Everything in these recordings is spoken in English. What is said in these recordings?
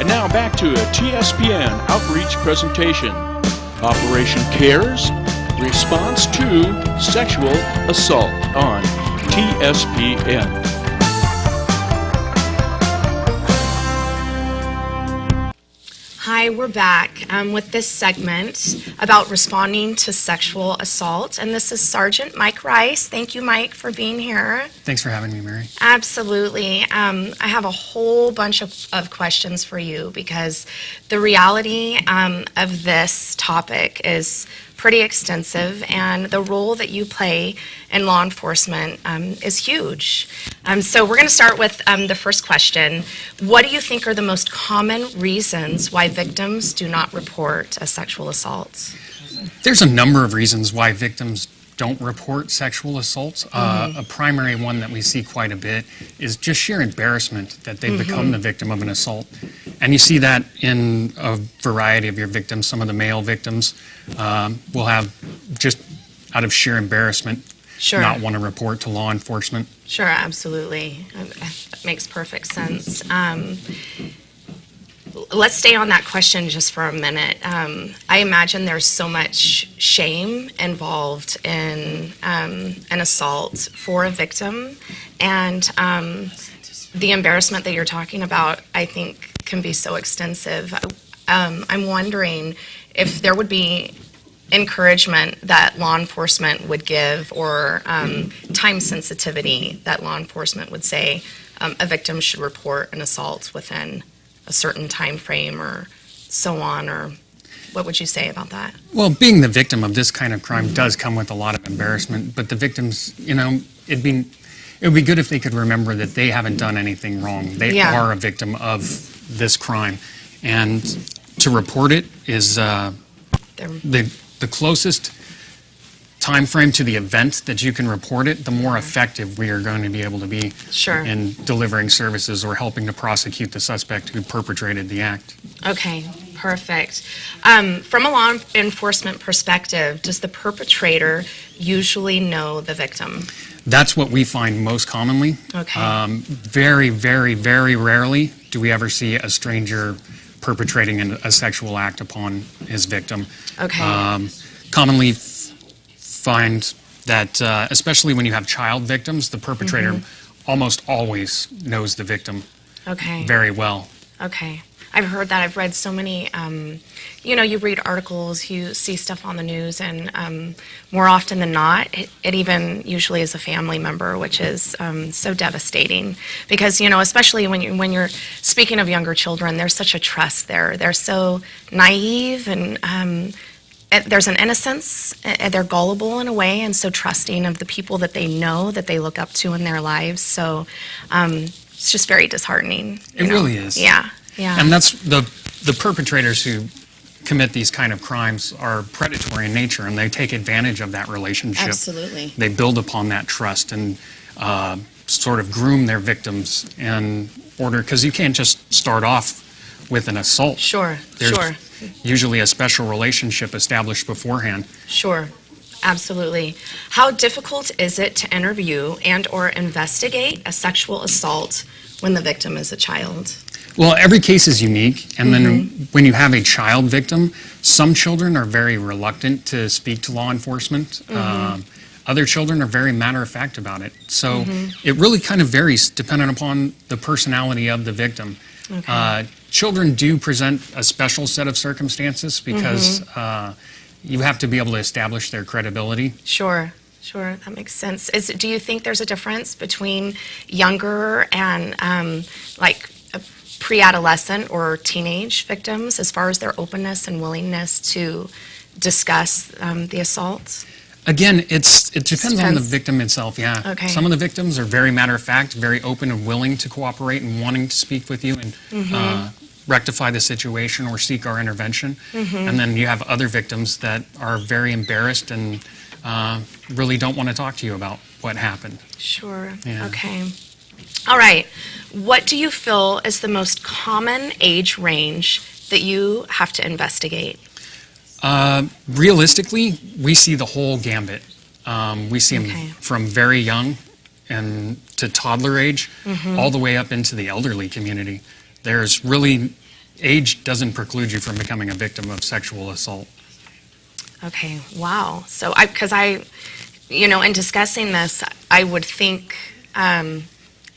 And now back to a TSPN outreach presentation. Operation Cares, Response to Sexual Assault on TSPN. Hi, we're back with this segment about responding to sexual assault. And this is Sergeant Mike Rice. Thank you, Mike, for being here. Thanks for having me, Mary. Absolutely. I have a whole bunch of questions for you because the reality of this topic is pretty extensive, and the role that you play in law enforcement is huge. So we're going to start with the first question. What do you think are the most common reasons why victims do not report a sexual assault? There's a number of reasons why victims don't report sexual assaults. A primary one that we see quite a bit is just sheer embarrassment that they've become the victim of an assault. And you see that in a variety of your victims. Some of the male victims will have, just out of sheer embarrassment, not want to report to law enforcement. Sure, absolutely. That makes perfect sense. Let's stay on that question just for a minute. I imagine there's so much shame involved in an assault for a victim, and the embarrassment that you're talking about, I think, can be so extensive. I'm wondering if there would be encouragement that law enforcement would give, or time sensitivity that law enforcement would say a victim should report an assault within a certain time frame or so on, or what would you say about that? Well, being the victim of this kind of crime does come with a lot of embarrassment, but the victims, it would be good if they could remember that they haven't done anything wrong. They are a victim of this crime, and to report it is the closest time frame to the event that you can report it, the more effective we are going to be able to be in delivering services or helping to prosecute the suspect who perpetrated the act. Okay, perfect. From a law enforcement perspective, does the perpetrator usually know the victim? That's what we find most commonly. Okay. Very, very, very rarely do we ever see a stranger perpetrating a sexual act upon his victim. Okay. Commonly find that, especially when you have child victims, the perpetrator almost always knows the victim very well. Okay. I've heard that. I've read so many, you read articles, you see stuff on the news, and more often than not, it even usually is a family member, which is so devastating. Because, especially when you're speaking of younger children, there's such a trust there. They're so naive, and there's an innocence. They're gullible in a way, and so trusting of the people that they know, that they look up to in their lives. So it's just very disheartening. It really is. Yeah. Yeah. And that's the perpetrators who commit these kind of crimes are predatory in nature, and they take advantage of that relationship. Absolutely. They build upon that trust and sort of groom their victims in order, because you can't just start off with an assault. Sure. There's usually a special relationship established beforehand. Sure. Absolutely. How difficult is it to interview and or investigate a sexual assault when the victim is a child? Well, every case is unique, and then when you have a child victim, some children are very reluctant to speak to law enforcement. Other children are very matter-of-fact about it. So it really kind of varies depending upon the personality of the victim. Okay. Children do present a special set of circumstances because you have to be able to establish their credibility. Sure, that makes sense. Do you think there's a difference between younger and pre-adolescent or teenage victims as far as their openness and willingness to discuss the assaults? Again, it depends on the victim itself, yeah. Okay. Some of the victims are very matter-of-fact, very open and willing to cooperate and wanting to speak with you and rectify the situation or seek our intervention. And then you have other victims that are very embarrassed and really don't want to talk to you about what happened. Sure, Yeah. Okay. All right, what do you feel is the most common age range that you have to investigate? Realistically, we see the whole gambit. We see them Okay. from very young and to toddler age, all the way up into the elderly community. There's really age doesn't preclude you from becoming a victim of sexual assault. Okay, wow. So in discussing this, I would think,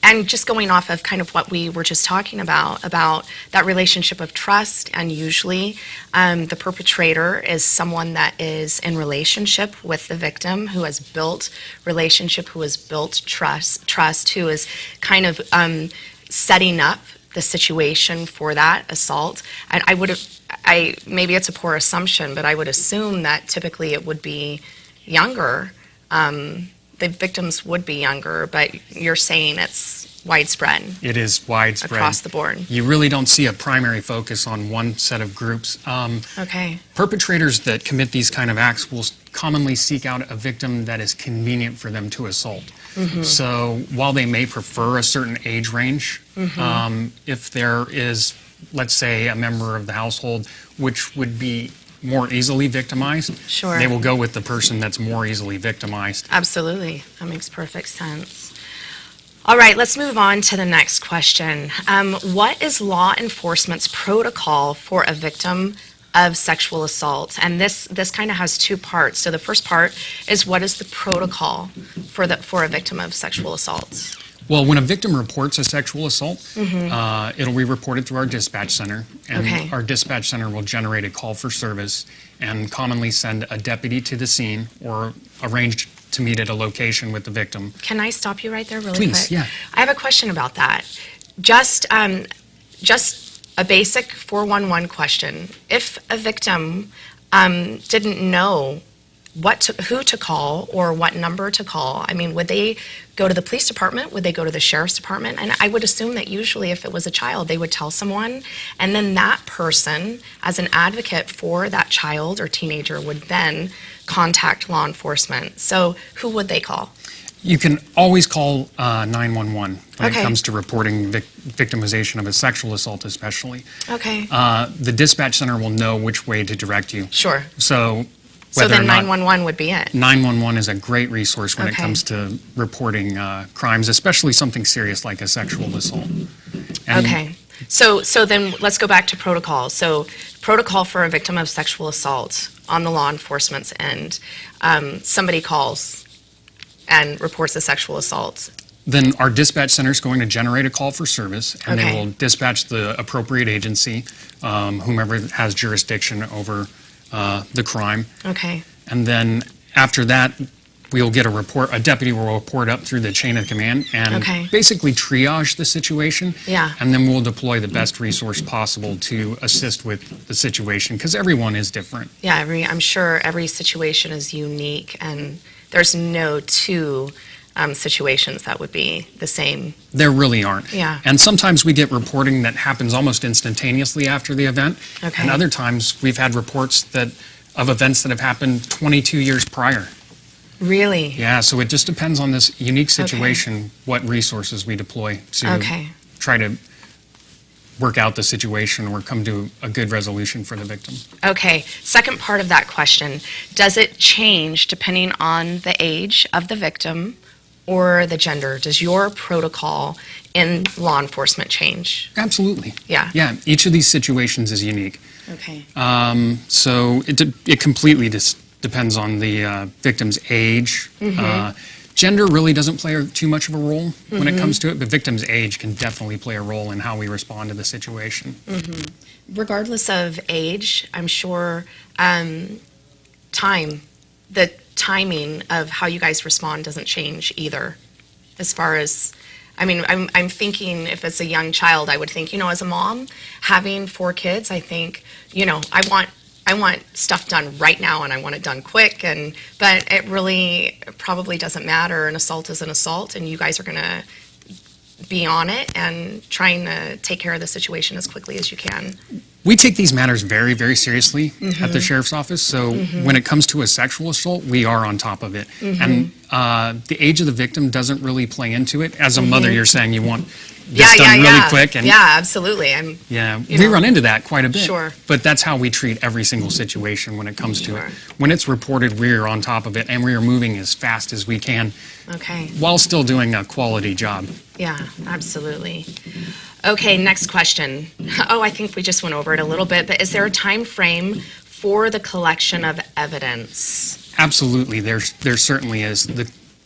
and just going off of kind of what we were just talking about that relationship of trust, and usually the perpetrator is someone that is in relationship with the victim, who has built relationship, who has built trust, who is kind of setting up the situation for that assault. And maybe it's a poor assumption, but I would assume that typically it would be younger. The victims would be younger, but you're saying it's widespread. It is widespread. Across the board. You really don't see a primary focus on one set of groups. Okay. Perpetrators that commit these kind of acts will commonly seek out a victim that is convenient for them to assault. So while they may prefer a certain age range, if there is, let's say, a member of the household which would be more easily victimized, Sure. they will go with the person that's more easily victimized. Absolutely. That makes perfect sense. All right, let's move on to the next question. What is law enforcement's protocol for a victim of sexual assault? And this kind of has two parts. So the first part is, what is the protocol for a victim of sexual assault? Well, when a victim reports a sexual assault, it'll be reported through our dispatch center, and Okay. our dispatch center will generate a call for service and commonly send a deputy to the scene or arrange to meet at a location with the victim. Can I stop you right there really quick? Please, yeah. I have a question about that. Just a basic 411 question. If a victim didn't know who to call or what number to call, I mean, would they go to the police department? Would they go to the sheriff's department? And I would assume that usually if it was a child, they would tell someone, and then that person, as an advocate for that child or teenager, would then contact law enforcement. So who would they call? You can always call 911 when Okay. it comes to reporting victimization of a sexual assault, especially. Okay. The dispatch center will know which way to direct you. Sure. So So whether or then not 911 would be it. 911 is a great resource when it Okay. comes to reporting crimes, especially something serious like a sexual assault. And Okay. So then let's go back to protocol. So protocol for a victim of sexual assault on the law enforcement's end. Somebody calls and reports a sexual assault. Then our dispatch center is going to generate a call for service, and Okay. they will dispatch the appropriate agency, whomever has jurisdiction over the crime. Okay. And then after that, we'll get a deputy will report up through the chain of command and Okay. basically triage the situation. Yeah. And then we'll deploy the best resource possible to assist with the situation, because everyone is different. Yeah, I'm sure every situation is unique, and there's no two situations that would be the same. There really aren't. Yeah. And sometimes we get reporting that happens almost instantaneously after the event. Okay. And other times we've had reports of events that have happened 22 years prior. Really? Yeah, so it just depends on this unique situation, what resources we deploy to Okay. try to work out the situation or come to a good resolution for the victim. Okay. Second part of that question, does it change depending on the age of the victim or the gender? Does your protocol in law enforcement change? Absolutely. Yeah. Yeah, each of these situations is unique. Okay. So it completely depends on the victim's age. Gender really doesn't play too much of a role when it comes to it, but victim's age can definitely play a role in how we respond to the situation. Regardless of age, I'm sure the timing of how you guys respond doesn't change either. As far as, I mean, I'm thinking if it's a young child, I would think, as a mom, having 4 kids, I think, I want stuff done right now, and I want it done quick, but it really probably doesn't matter. An assault is an assault, and you guys are going to be on it and trying to take care of the situation as quickly as you can. We take these matters very, very seriously at the sheriff's office. So when it comes to a sexual assault, we are on top of it. And the age of the victim doesn't really play into it. As a mother, you're saying you want this done really quick. And yeah, absolutely. we run into that quite a bit. Sure. But that's how we treat every single situation when it comes to Sure. it. When it's reported, we're on top of it, and we are moving as fast as we can Okay. while still doing a quality job. Yeah, absolutely. Okay, next question. Oh, I think we just went over it a little bit, but is there a time frame for the collection of evidence? Absolutely, there certainly is.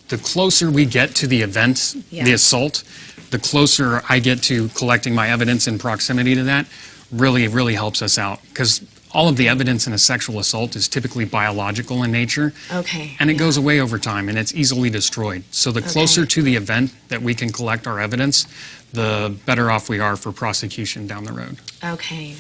The closer we get to the event, Yeah. the assault, the closer I get to collecting my evidence in proximity to that, really helps us out. Because all of the evidence in a sexual assault is typically biological in nature. Okay. And it goes away over time, and it's easily destroyed. So the closer to the event that we can collect our evidence, the better off we are for prosecution down the road. Okay.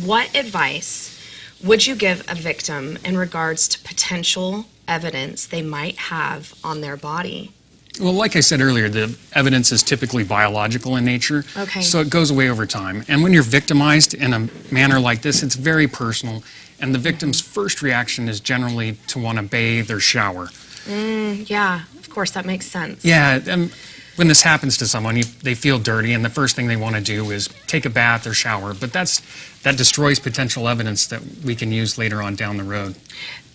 What advice would you give a victim in regards to potential evidence they might have on their body? Well, like I said earlier, the evidence is typically biological in nature. Okay. So it goes away over time. And when you're victimized in a manner like this, it's very personal. And the victim's first reaction is generally to want to bathe or shower. Yeah, of course, that makes sense. Yeah, when this happens to someone, they feel dirty, and the first thing they want to do is take a bath or shower. But that destroys potential evidence that we can use later on down the road.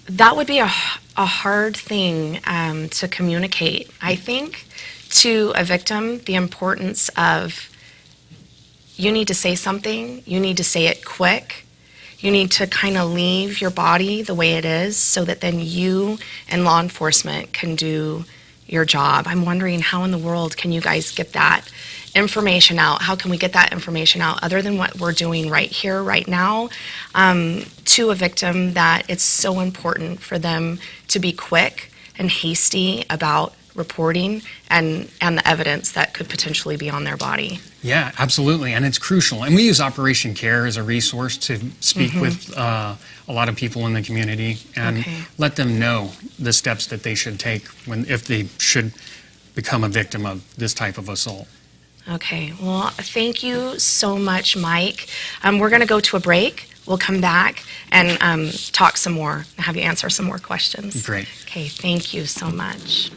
That would be a hard thing to communicate, I think, to a victim, the importance of you need to say something, you need to say it quick, you need to kind of leave your body the way it is so that then you and law enforcement can do your job. I'm wondering how in the world can you guys get that information out? How can we get that information out other than what we're doing right here, right now, to a victim that it's so important for them to be quick and hasty about reporting and the evidence that could potentially be on their body? Yeah, absolutely, and it's crucial. And we use Operation CARE as a resource to speak with a lot of people in the community and let them know the steps that they should take if they should become a victim of this type of assault. Okay, well, thank you so much, Mike. We're going to go to a break. We'll come back and talk some more, have you answer some more questions. Great. Okay, thank you so much.